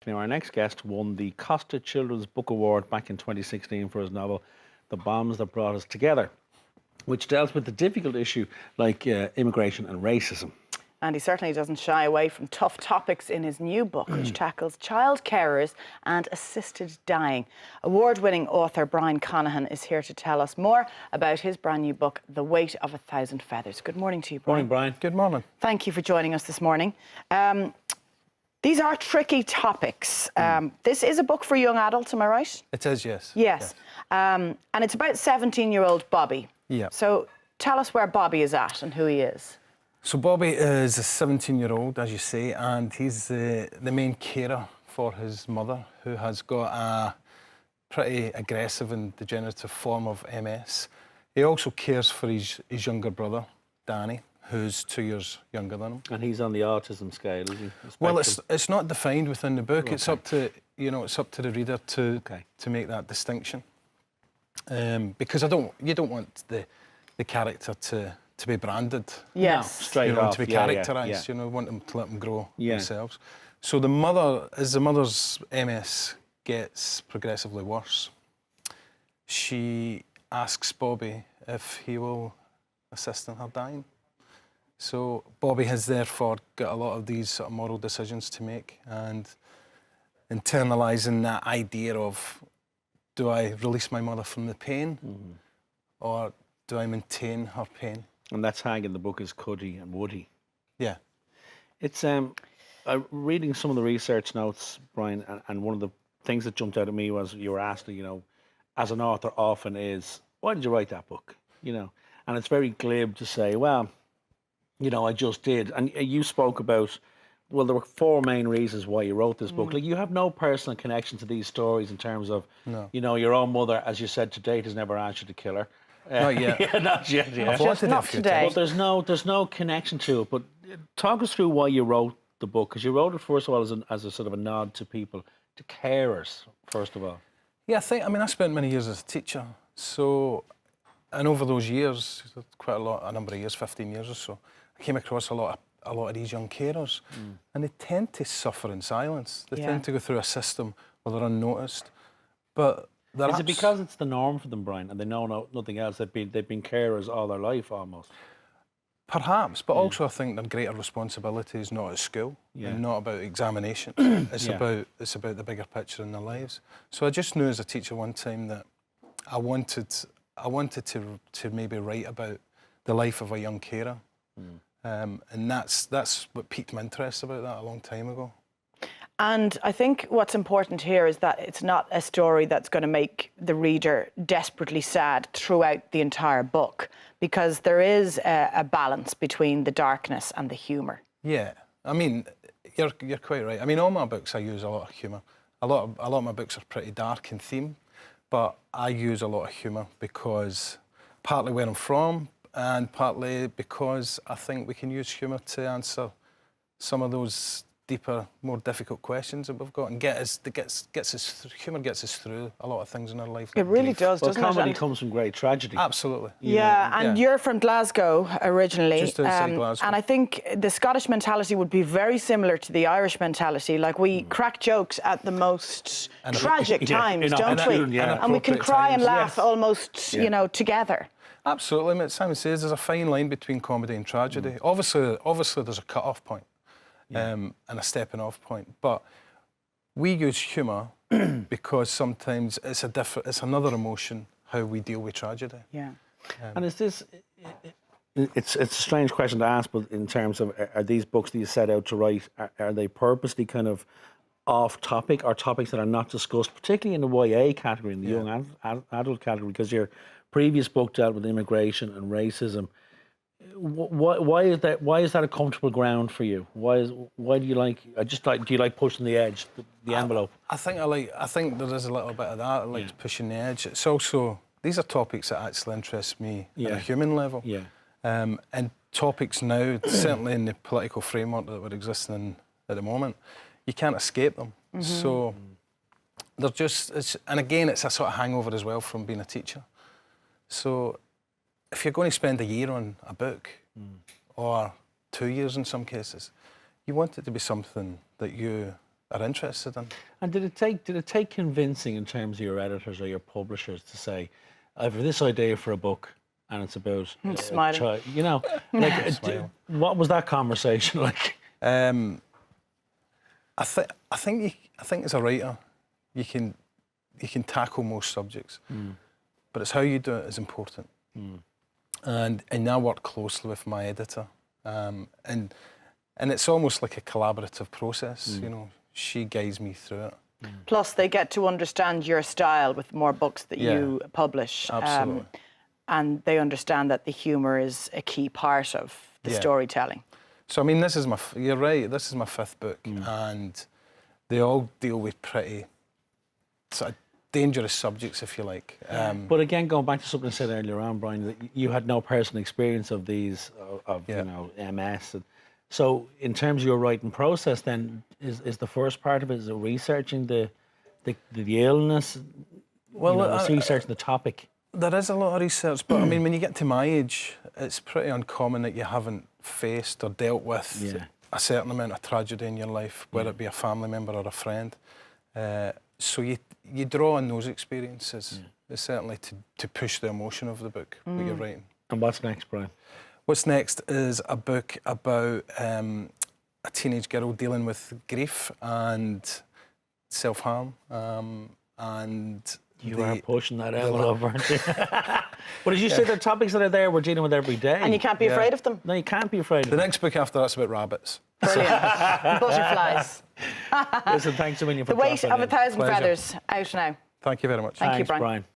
Now, our next guest won the Costa Children's Book Award back in 2016 for his novel, The Bombs That Brought Us Together, which dealt with the difficult issue like immigration and racism. And he certainly doesn't shy away from tough topics in his new book, which tackles child carers and assisted dying. Award-winning author Brian Conaghan is here to tell us more about his brand new book, The Weight of a Thousand Feathers. Good morning to you, Brian. Morning, Brian. Good morning. Thank you for joining us this morning. These are tricky topics. This is a book for young adults, am I right? It is, yes. Yes. And it's about 17-year-old Bobby. Yeah. So tell us where Bobby is at and who he is. So Bobby is a 17-year-old, as you say, and he's the main carer for his mother, who has got a pretty aggressive and degenerative form of MS. He also cares for his younger brother, Danny, who's 2 years younger than him. And he's on the autism scale, is he? Well, it's not defined within the book. Okay. It's up to it's up to the reader to make that distinction. Because you don't want the character to be branded. Yes. No, straight to off. be characterised. Want them to let them grow Yeah. themselves. So the mother's MS gets progressively worse, she asks Bobby if he will assist in her dying. So Bobby has therefore got a lot of these sort of moral decisions to make, and internalising that idea of, do I release my mother from the pain, or do I maintain her pain? And that tag in the book is Cuddy and Woody. Yeah. It's reading some of the research notes, Brian, and one of the things that jumped out at me was you were asked, as an author often is, why did you write that book? And it's very glib to say, well, I just did. And you spoke about, well, there were four main reasons why you wrote this book. Like, you have no personal connection to these stories in terms of, your own mother, as you said, to date has never asked you to kill her. Not yet. Yeah, not yet. Yeah. I've wanted not it a few today. times. But there's no connection to it. But talk us through why you wrote the book, because you wrote it first of all as a sort of a nod to people, to carers, first of all. Yeah, I spent many years as a teacher. So, and over those years, quite a number of years, 15 years or so, I came across a lot of these young carers, and they tend to suffer in silence. They tend to go through a system where they're unnoticed. But is it because it's the norm for them, Brian, and they know nothing else? They've been carers all their life almost. Perhaps, but also I think their greater responsibility is not at school and not about examination. It's about the bigger picture in their lives. So I just knew as a teacher one time that I wanted to maybe write about the life of a young carer, and that's what piqued my interest about that a long time ago. And I think what's important here is that it's not a story that's going to make the reader desperately sad throughout the entire book, because there is a balance between the darkness and the humour. Yeah, you're quite right. All my books I use a lot of humour. A lot of my books are pretty dark in theme, but I use a lot of humour because partly where I'm from, and partly because I think we can use humour to answer some of those deeper, more difficult questions that we've got, and humour gets us through a lot of things in our life. It really does, doesn't it? Comedy comes from great tragedy. Absolutely. And you're from Glasgow originally. Just outside Glasgow. And I think the Scottish mentality would be very similar to the Irish mentality. Like, we crack jokes at the most tragic times, don't we? And we can cry and laugh almost, together. Absolutely. As Simon says, there's a fine line between comedy and tragedy. Obviously, there's a cut-off point. And a stepping off point, but we use humour because sometimes it's another emotion how we deal with tragedy. Yeah. And is this? It's a strange question to ask, but in terms of, are these books that you set out to write, are they purposely kind of off topic, or topics that are not discussed, particularly in the YA category, in the young adult category? Because your previous book dealt with immigration and racism. Why is that a comfortable ground for you? Why do you like? Do you like pushing the edge, the envelope? I think there is a little bit of that. I like pushing the edge. It's also, these are topics that actually interest me at a human level. Yeah. And topics now, certainly in the political framework that we're existing in at the moment, you can't escape them. So they're just, and again, it's a sort of hangover as well from being a teacher. So if you're going to spend a year on a book, or 2 years in some cases, you want it to be something that you are interested in. And did it take convincing in terms of your editors or your publishers to say, I have this idea for a book and it's about a Smiling. child, you know, like Smiling. what was that conversation like? I think as a writer, you can tackle most subjects, but it's how you do it is important. And I work closely with my editor, and it's almost like a collaborative process. You know, she guides me through it. Plus, they get to understand your style with more books that you publish. Absolutely. And they understand that the humour is a key part of the storytelling. So, I mean, you're right, this is my 5th book, and they all deal with pretty sort of dangerous subjects, if you like. But again, going back to something I said earlier on, Brian, that you had no personal experience of these, you know, MS. And so in terms of your writing process, then, is the first part of it, is it researching the illness? Well, you know, researching the topic? There is a lot of research, but I mean, when you get to my age, it's pretty uncommon that you haven't faced or dealt with a certain amount of tragedy in your life, whether it be a family member or a friend. So you draw on those experiences, certainly to push the emotion of the book that you're writing. And what's next, Brian? What's next is a book about a teenage girl dealing with grief and self-harm, and you are pushing that envelope, aren't you? But as you say, the topics that are there, we're dealing with every day. And you can't be afraid of them. No, you can't be afraid of The them. next book after that's about rabbits. Brilliant. Butterflies. Listen, thanks a million for The Weight dropping of a in. Thousand Pleasure. Feathers, out now. Thank you very much. Thank you, Thanks, Brian. Brian.